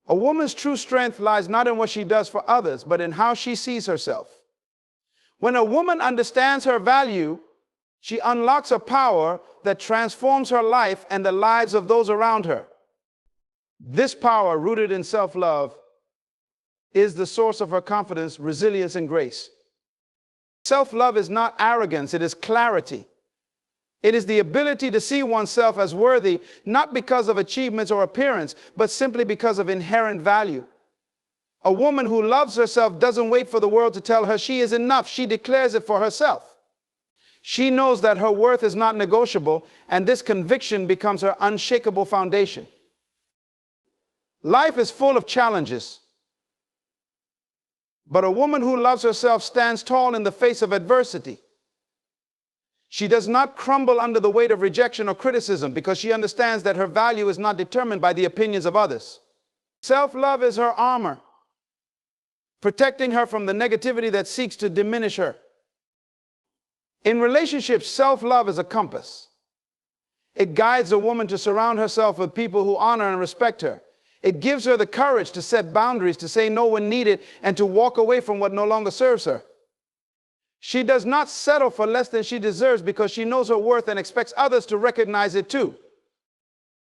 A woman's true strength lies not in what she does for others, but in how she sees herself. When a woman understands her value, she unlocks a power that transforms her life and the lives of those around her. This power, rooted in self-love, is the source of her confidence, resilience, and grace. Self-love is not arrogance, it is clarity. It is the ability to see oneself as worthy, not because of achievements or appearance, but simply because of inherent value. A woman who loves herself doesn't wait for the world to tell her she is enough. She declares it for herself. She knows that her worth is not negotiable, and this conviction becomes her unshakable foundation. Life is full of challenges, but a woman who loves herself stands tall in the face of adversity. She does not crumble under the weight of rejection or criticism because she understands that her value is not determined by the opinions of others. Self-love is her armor, protecting her from the negativity that seeks to diminish her. In relationships, self-love is a compass. It guides a woman to surround herself with people who honor and respect her. It gives her the courage to set boundaries, to say no when needed, and to walk away from what no longer serves her. She does not settle for less than she deserves because she knows her worth and expects others to recognize it too.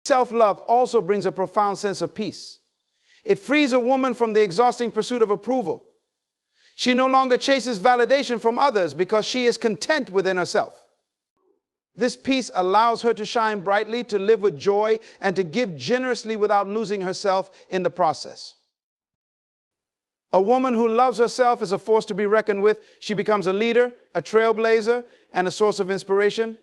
Self-love also brings a profound sense of peace. It frees a woman from the exhausting pursuit of approval. She no longer chases validation from others because she is content within herself. This peace allows her to shine brightly, to live with joy, and to give generously without losing herself in the process. A woman who loves herself is a force to be reckoned with. She becomes a leader, a trailblazer, and a source of inspiration.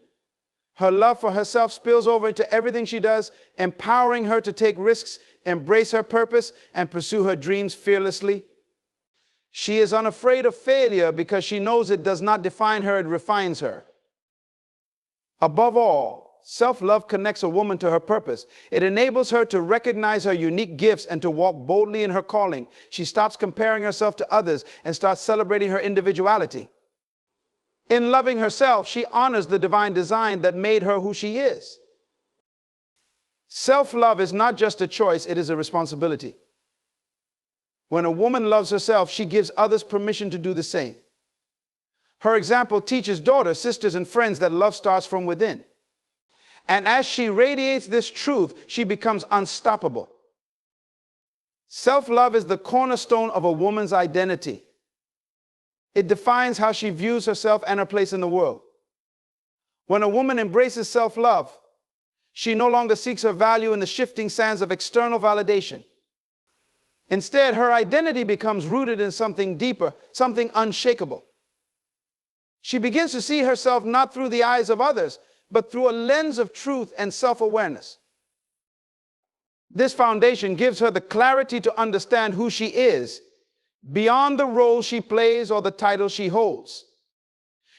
Her love for herself spills over into everything she does, empowering her to take risks, embrace her purpose, and pursue her dreams fearlessly. She is unafraid of failure because she knows it does not define her, it refines her. Above all, self-love connects a woman to her purpose. It enables her to recognize her unique gifts and to walk boldly in her calling. She stops comparing herself to others and starts celebrating her individuality. In loving herself, she honors the divine design that made her who she is. Self-love is not just a choice, it is a responsibility. When a woman loves herself, she gives others permission to do the same. Her example teaches daughters, sisters, and friends that love starts from within. And as she radiates this truth, she becomes unstoppable. Self-love is the cornerstone of a woman's identity. It defines how she views herself and her place in the world. When a woman embraces self-love, she no longer seeks her value in the shifting sands of external validation. Instead, her identity becomes rooted in something deeper, something unshakable. She begins to see herself not through the eyes of others, but through a lens of truth and self-awareness. This foundation gives her the clarity to understand who she is, beyond the role she plays or the title she holds.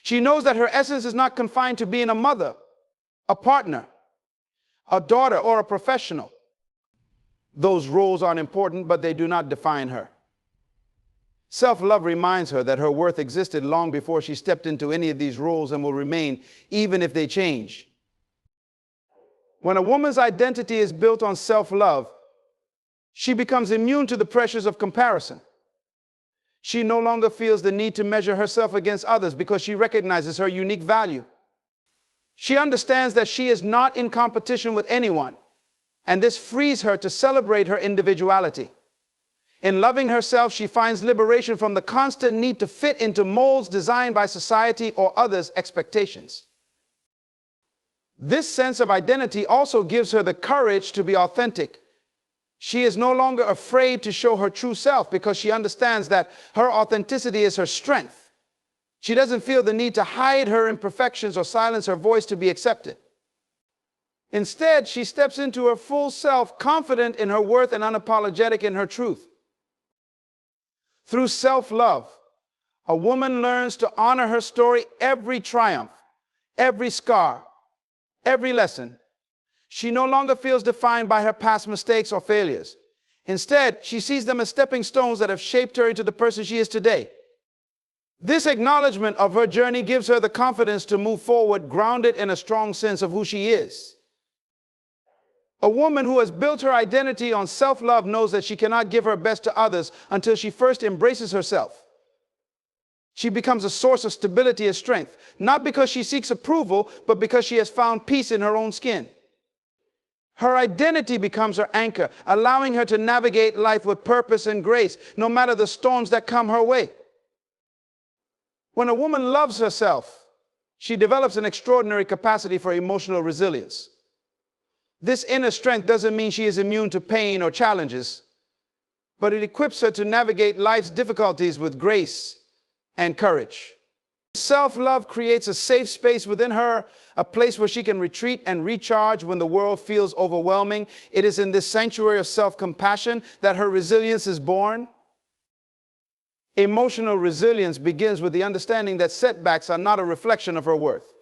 She knows that her essence is not confined to being a mother, a partner, a daughter, or a professional. Those roles are important, but they do not define her. Self-love reminds her that her worth existed long before she stepped into any of these roles and will remain even if they change. When a woman's identity is built on self-love, she becomes immune to the pressures of comparison. She no longer feels the need to measure herself against others because she recognizes her unique value. She understands that she is not in competition with anyone, and this frees her to celebrate her individuality. In loving herself, she finds liberation from the constant need to fit into molds designed by society or others' expectations. This sense of identity also gives her the courage to be authentic. She is no longer afraid to show her true self because she understands that her authenticity is her strength. She doesn't feel the need to hide her imperfections or silence her voice to be accepted. Instead, she steps into her full self, confident in her worth and unapologetic in her truth. Through self-love, a woman learns to honor her story, every triumph, every scar, every lesson. She no longer feels defined by her past mistakes or failures. Instead, she sees them as stepping stones that have shaped her into the person she is today. This acknowledgement of her journey gives her the confidence to move forward, grounded in a strong sense of who she is. A woman who has built her identity on self-love knows that she cannot give her best to others until she first embraces herself. She becomes a source of stability and strength, not because she seeks approval, but because she has found peace in her own skin. Her identity becomes her anchor, allowing her to navigate life with purpose and grace, no matter the storms that come her way. When a woman loves herself, she develops an extraordinary capacity for emotional resilience. This inner strength doesn't mean she is immune to pain or challenges, but it equips her to navigate life's difficulties with grace and courage. Self-love creates a safe space within her, a place where she can retreat and recharge when the world feels overwhelming. It is in this sanctuary of self-compassion that her resilience is born. Emotional resilience begins with the understanding that setbacks are not a reflection of her worth.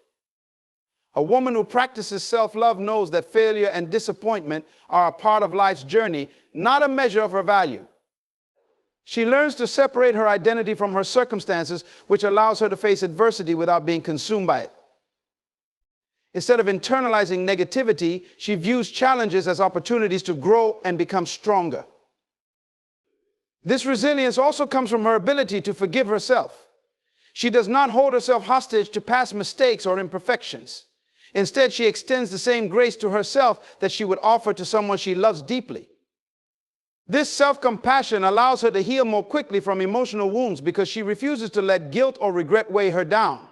A woman who practices self-love knows that failure and disappointment are a part of life's journey, not a measure of her value. She learns to separate her identity from her circumstances, which allows her to face adversity without being consumed by it. Instead of internalizing negativity, she views challenges as opportunities to grow and become stronger. This resilience also comes from her ability to forgive herself. She does not hold herself hostage to past mistakes or imperfections. Instead, she extends the same grace to herself that she would offer to someone she loves deeply. This self-compassion allows her to heal more quickly from emotional wounds because she refuses to let guilt or regret weigh her down.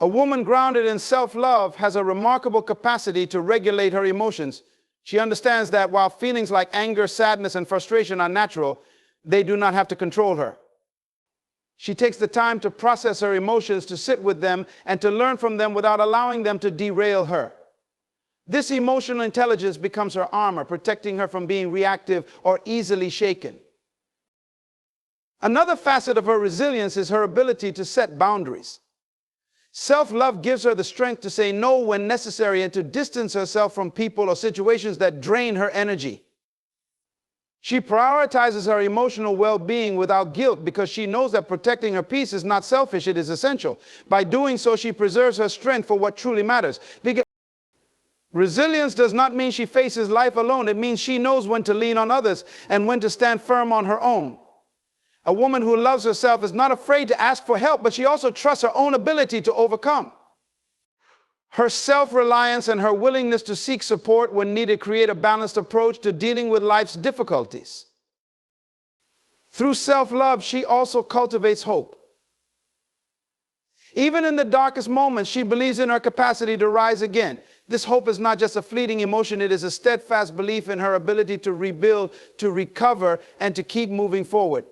A woman grounded in self-love has a remarkable capacity to regulate her emotions. She understands that while feelings like anger, sadness, and frustration are natural, they do not have to control her. She takes the time to process her emotions, to sit with them, and to learn from them without allowing them to derail her. This emotional intelligence becomes her armor, protecting her from being reactive or easily shaken. Another facet of her resilience is her ability to set boundaries. Self-love gives her the strength to say no when necessary and to distance herself from people or situations that drain her energy. She prioritizes her emotional well-being without guilt because she knows that protecting her peace is not selfish, it is essential. By doing so, she preserves her strength for what truly matters. Because resilience does not mean she faces life alone. It means she knows when to lean on others and when to stand firm on her own. A woman who loves herself is not afraid to ask for help, but she also trusts her own ability to overcome. Her self-reliance and her willingness to seek support when needed create a balanced approach to dealing with life's difficulties. Through self-love, she also cultivates hope. Even in the darkest moments, she believes in her capacity to rise again. This hope is not just a fleeting emotion, it is a steadfast belief in her ability to rebuild, to recover, and to keep moving forward.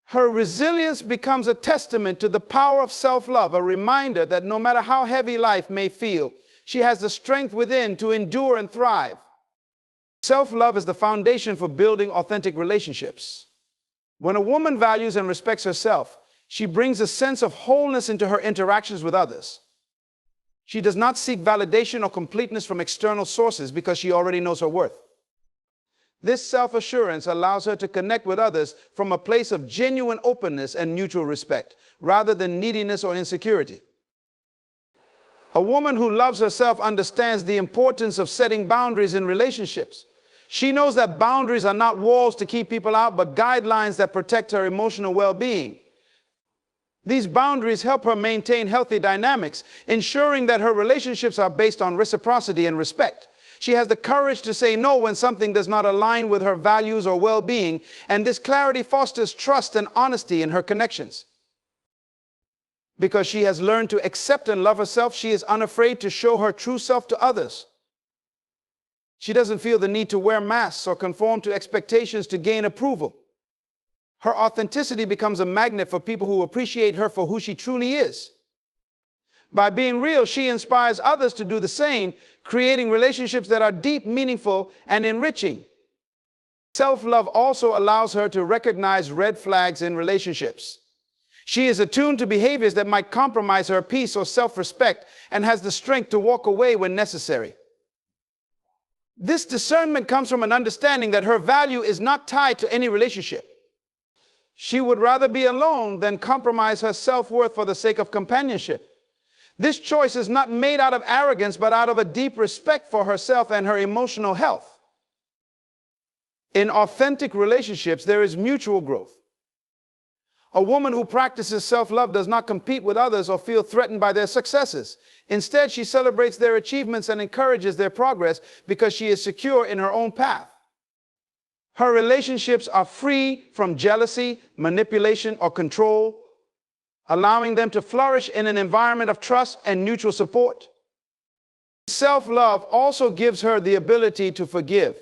Her resilience becomes a testament to the power of self-love, a reminder that no matter how heavy life may feel, she has the strength within to endure and thrive. Self-love is the foundation for building authentic relationships. When a woman values and respects herself, she brings a sense of wholeness into her interactions with others. She does not seek validation or completeness from external sources because she already knows her worth. This self-assurance allows her to connect with others from a place of genuine openness and mutual respect, rather than neediness or insecurity. A woman who loves herself understands the importance of setting boundaries in relationships. She knows that boundaries are not walls to keep people out, but guidelines that protect her emotional well-being. These boundaries help her maintain healthy dynamics, ensuring that her relationships are based on reciprocity and respect. She has the courage to say no when something does not align with her values or well-being, and this clarity fosters trust and honesty in her connections. Because she has learned to accept and love herself, she is unafraid to show her true self to others. She doesn't feel the need to wear masks or conform to expectations to gain approval. Her authenticity becomes a magnet for people who appreciate her for who she truly is. By being real, she inspires others to do the same, creating relationships that are deep, meaningful, and enriching. Self-love also allows her to recognize red flags in relationships. She is attuned to behaviors that might compromise her peace or self-respect and has the strength to walk away when necessary. This discernment comes from an understanding that her value is not tied to any relationship. She would rather be alone than compromise her self-worth for the sake of companionship. This choice is not made out of arrogance, but out of a deep respect for herself and her emotional health. In authentic relationships, there is mutual growth. A woman who practices self-love does not compete with others or feel threatened by their successes. Instead, she celebrates their achievements and encourages their progress because she is secure in her own path. Her relationships are free from jealousy, manipulation, or control, allowing them to flourish in an environment of trust and mutual support. Self-love also gives her the ability to forgive.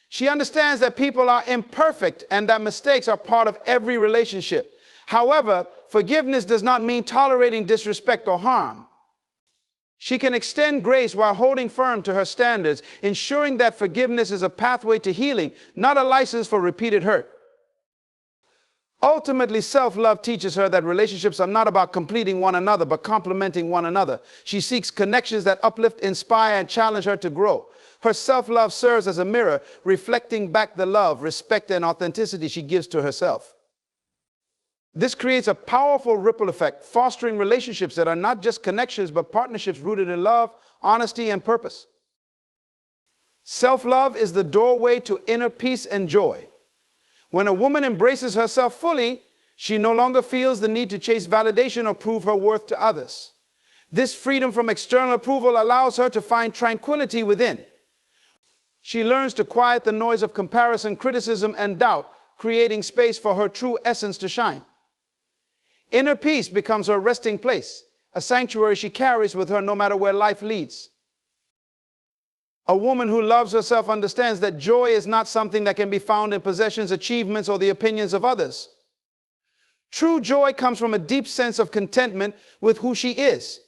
She understands that people are imperfect and that mistakes are part of every relationship. However, forgiveness does not mean tolerating disrespect or harm. She can extend grace while holding firm to her standards, ensuring that forgiveness is a pathway to healing, not a license for repeated hurt. Ultimately, self-love teaches her that relationships are not about completing one another, but complementing one another. She seeks connections that uplift, inspire, and challenge her to grow. Her self-love serves as a mirror, reflecting back the love, respect, and authenticity she gives to herself. This creates a powerful ripple effect, fostering relationships that are not just connections, but partnerships rooted in love, honesty, and purpose. Self-love is the doorway to inner peace and joy. When a woman embraces herself fully, she no longer feels the need to chase validation or prove her worth to others. This freedom from external approval allows her to find tranquility within. She learns to quiet the noise of comparison, criticism, and doubt, creating space for her true essence to shine. Inner peace becomes her resting place, a sanctuary she carries with her no matter where life leads. A woman who loves herself understands that joy is not something that can be found in possessions, achievements, or the opinions of others. True joy comes from a deep sense of contentment with who she is.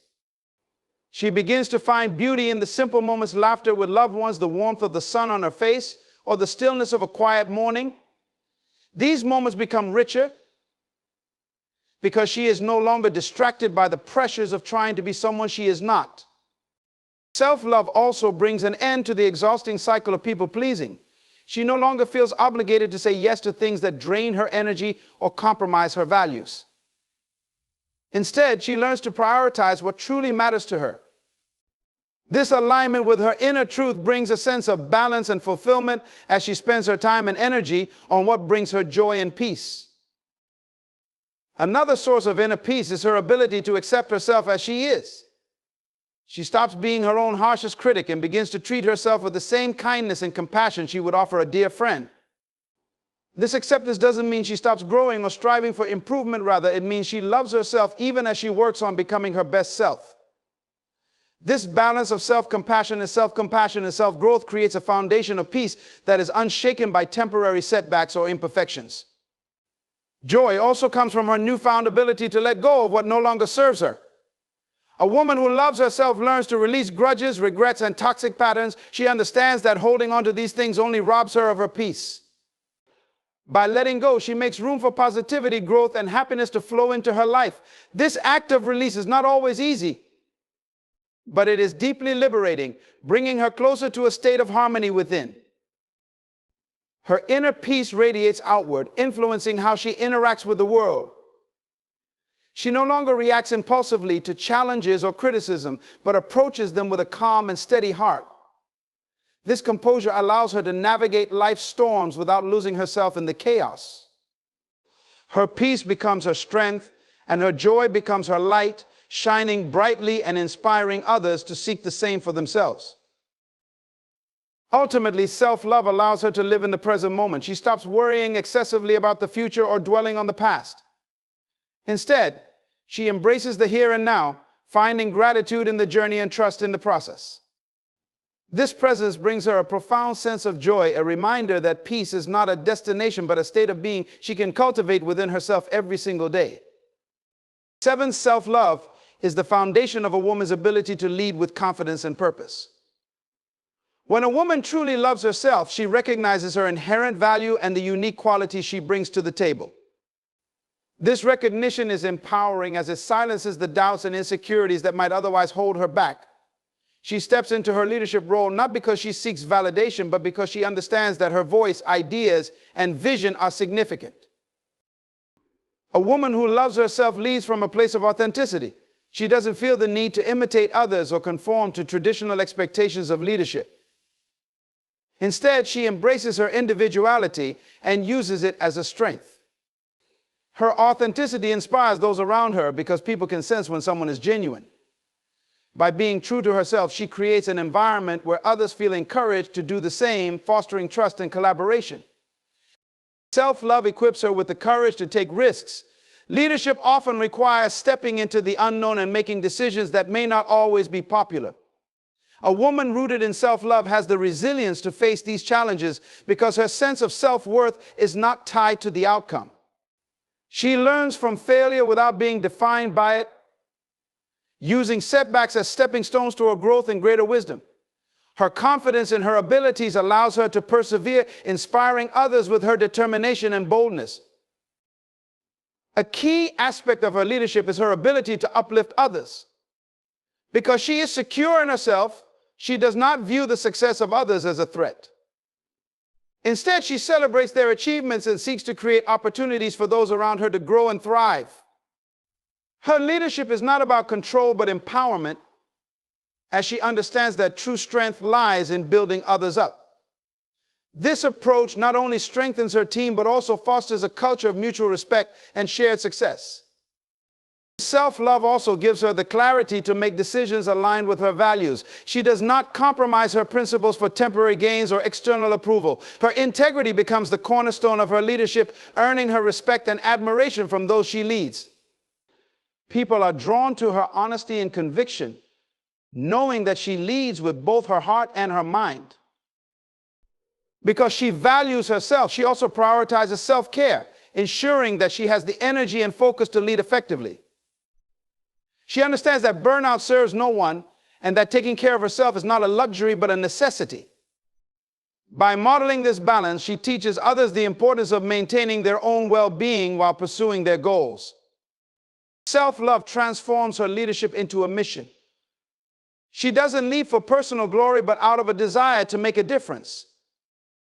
She begins to find beauty in the simple moments, laughter with loved ones, the warmth of the sun on her face, or the stillness of a quiet morning. These moments become richer because she is no longer distracted by the pressures of trying to be someone she is not. Self-love also brings an end to the exhausting cycle of people-pleasing. She no longer feels obligated to say yes to things that drain her energy or compromise her values. Instead, she learns to prioritize what truly matters to her. This alignment with her inner truth brings a sense of balance and fulfillment as she spends her time and energy on what brings her joy and peace. Another source of inner peace is her ability to accept herself as she is. She stops being her own harshest critic and begins to treat herself with the same kindness and compassion she would offer a dear friend. This acceptance doesn't mean she stops growing or striving for improvement. Rather, it means she loves herself even as she works on becoming her best self. This balance of self-compassion and self-growth creates a foundation of peace that is unshaken by temporary setbacks or imperfections. Joy also comes from her newfound ability to let go of what no longer serves her. A woman who loves herself learns to release grudges, regrets, and toxic patterns. She understands that holding on to these things only robs her of her peace. By letting go, she makes room for positivity, growth, and happiness to flow into her life. This act of release is not always easy, but it is deeply liberating, bringing her closer to a state of harmony within. Her inner peace radiates outward, influencing how she interacts with the world. She no longer reacts impulsively to challenges or criticism, but approaches them with a calm and steady heart. This composure allows her to navigate life's storms without losing herself in the chaos. Her peace becomes her strength, and her joy becomes her light, shining brightly and inspiring others to seek the same for themselves. Ultimately, self-love allows her to live in the present moment. She stops worrying excessively about the future or dwelling on the past. Instead, she embraces the here and now, finding gratitude in the journey and trust in the process. This presence brings her a profound sense of joy, a reminder that peace is not a destination but a state of being she can cultivate within herself every single day. 7, self-love is the foundation of a woman's ability to lead with confidence and purpose. When a woman truly loves herself, she recognizes her inherent value and the unique qualities she brings to the table. This recognition is empowering as it silences the doubts and insecurities that might otherwise hold her back. She steps into her leadership role not because she seeks validation, but because she understands that her voice, ideas, and vision are significant. A woman who loves herself leads from a place of authenticity. She doesn't feel the need to imitate others or conform to traditional expectations of leadership. Instead, she embraces her individuality and uses it as a strength. Her authenticity inspires those around her because people can sense when someone is genuine. By being true to herself, she creates an environment where others feel encouraged to do the same, fostering trust and collaboration. Self-love equips her with the courage to take risks. Leadership often requires stepping into the unknown and making decisions that may not always be popular. A woman rooted in self-love has the resilience to face these challenges because her sense of self-worth is not tied to the outcome. She learns from failure without being defined by it, using setbacks as stepping stones to her growth and greater wisdom. Her confidence in her abilities allows her to persevere, inspiring others with her determination and boldness. A key aspect of her leadership is her ability to uplift others. Because she is secure in herself, she does not view the success of others as a threat. Instead, she celebrates their achievements and seeks to create opportunities for those around her to grow and thrive. Her leadership is not about control but empowerment, as she understands that true strength lies in building others up. This approach not only strengthens her team but also fosters a culture of mutual respect and shared success. Self-love also gives her the clarity to make decisions aligned with her values. She does not compromise her principles for temporary gains or external approval. Her integrity becomes the cornerstone of her leadership, earning her respect and admiration from those she leads. People are drawn to her honesty and conviction, knowing that she leads with both her heart and her mind. Because she values herself, she also prioritizes self-care, ensuring that she has the energy and focus to lead effectively. She understands that burnout serves no one and that taking care of herself is not a luxury but a necessity. By modeling this balance, she teaches others the importance of maintaining their own well-being while pursuing their goals. Self-love transforms her leadership into a mission. She doesn't lead for personal glory but out of a desire to make a difference.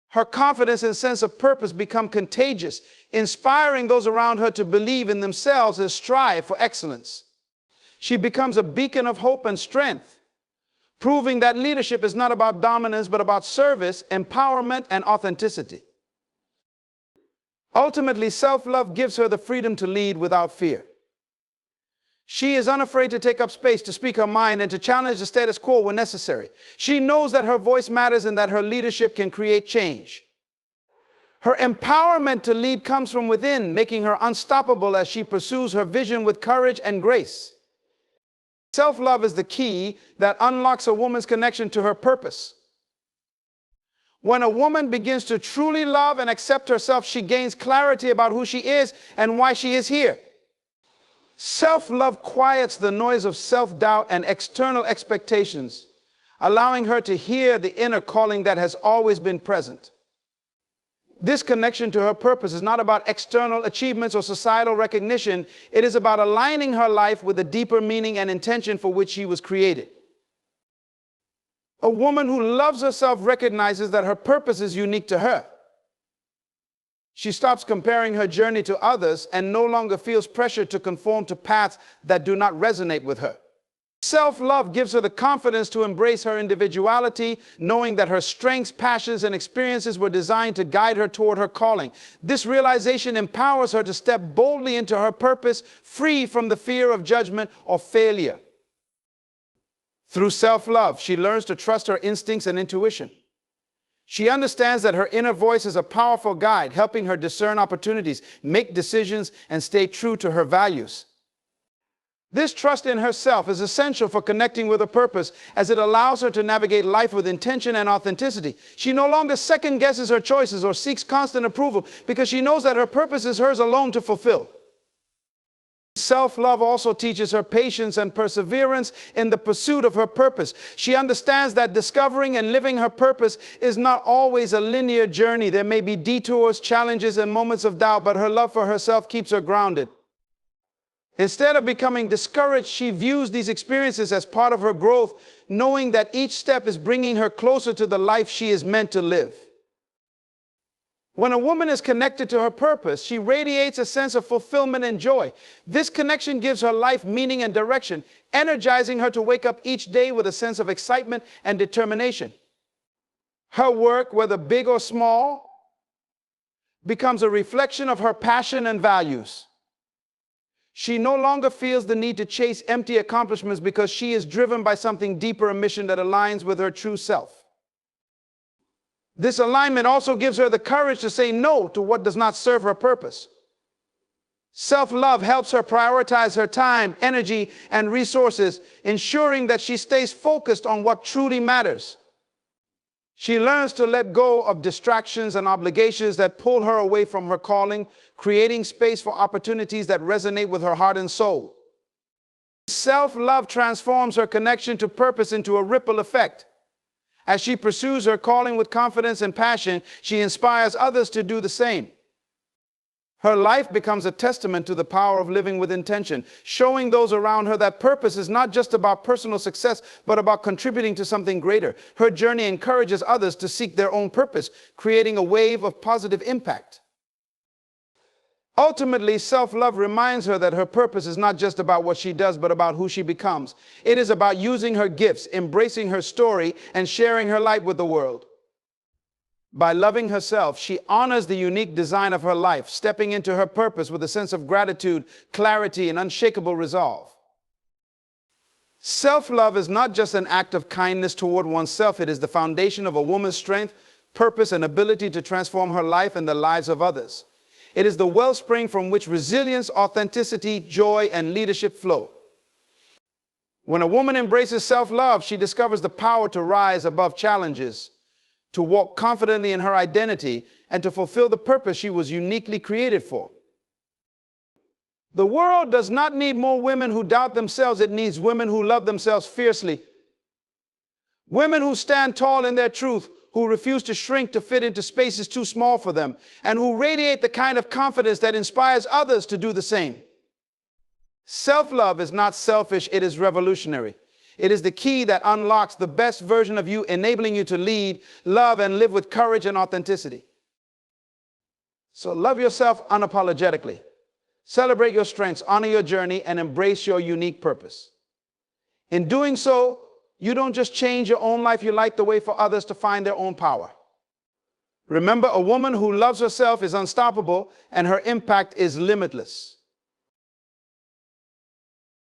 Her confidence and sense of purpose become contagious, inspiring those around her to believe in themselves and strive for excellence. She becomes a beacon of hope and strength, proving that leadership is not about dominance but about service, empowerment, and authenticity. Ultimately, self-love gives her the freedom to lead without fear. She is unafraid to take up space, to speak her mind, and to challenge the status quo when necessary. She knows that her voice matters and that her leadership can create change. Her empowerment to lead comes from within, making her unstoppable as she pursues her vision with courage and grace. Self-love is the key that unlocks a woman's connection to her purpose. When a woman begins to truly love and accept herself, she gains clarity about who she is and why she is here. Self-love quiets the noise of self-doubt and external expectations, allowing her to hear the inner calling that has always been present. This connection to her purpose is not about external achievements or societal recognition. It is about aligning her life with the deeper meaning and intention for which she was created. A woman who loves herself recognizes that her purpose is unique to her. She stops comparing her journey to others and no longer feels pressure to conform to paths that do not resonate with her. Self-love gives her the confidence to embrace her individuality, knowing that her strengths, passions, and experiences were designed to guide her toward her calling. This realization empowers her to step boldly into her purpose, free from the fear of judgment or failure. Through self-love, she learns to trust her instincts and intuition. She understands that her inner voice is a powerful guide, helping her discern opportunities, make decisions, and stay true to her values. This trust in herself is essential for connecting with her purpose, as it allows her to navigate life with intention and authenticity. She no longer second-guesses her choices or seeks constant approval because she knows that her purpose is hers alone to fulfill. Self-love also teaches her patience and perseverance in the pursuit of her purpose. She understands that discovering and living her purpose is not always a linear journey. There may be detours, challenges, and moments of doubt, but her love for herself keeps her grounded. Instead of becoming discouraged, she views these experiences as part of her growth, knowing that each step is bringing her closer to the life she is meant to live. When a woman is connected to her purpose, she radiates a sense of fulfillment and joy. This connection gives her life meaning and direction, energizing her to wake up each day with a sense of excitement and determination. Her work, whether big or small, becomes a reflection of her passion and values. She no longer feels the need to chase empty accomplishments because she is driven by something deeper, a mission that aligns with her true self. This alignment also gives her the courage to say no to what does not serve her purpose. Self-love helps her prioritize her time, energy, and resources, ensuring that she stays focused on what truly matters. She learns to let go of distractions and obligations that pull her away from her calling, creating space for opportunities that resonate with her heart and soul. Self-love transforms her connection to purpose into a ripple effect. As she pursues her calling with confidence and passion, she inspires others to do the same. Her life becomes a testament to the power of living with intention, showing those around her that purpose is not just about personal success, but about contributing to something greater. Her journey encourages others to seek their own purpose, creating a wave of positive impact. Ultimately, self-love reminds her that her purpose is not just about what she does, but about who she becomes. It is about using her gifts, embracing her story, and sharing her light with the world. By loving herself, she honors the unique design of her life, stepping into her purpose with a sense of gratitude, clarity, and unshakable resolve. Self-love is not just an act of kindness toward oneself. It is the foundation of a woman's strength, purpose, and ability to transform her life and the lives of others. It is the wellspring from which resilience, authenticity, joy, and leadership flow. When a woman embraces self-love, she discovers the power to rise above challenges, to walk confidently in her identity, and to fulfill the purpose she was uniquely created for. The world does not need more women who doubt themselves. It needs women who love themselves fiercely. Women who stand tall in their truth, who refuse to shrink to fit into spaces too small for them, and who radiate the kind of confidence that inspires others to do the same. Self-love is not selfish, it is revolutionary. It is the key that unlocks the best version of you, enabling you to lead, love, and live with courage and authenticity. So love yourself unapologetically. Celebrate your strengths, honor your journey, and embrace your unique purpose. In doing so, you don't just change your own life, you light the way for others to find their own power. Remember, a woman who loves herself is unstoppable, and her impact is limitless.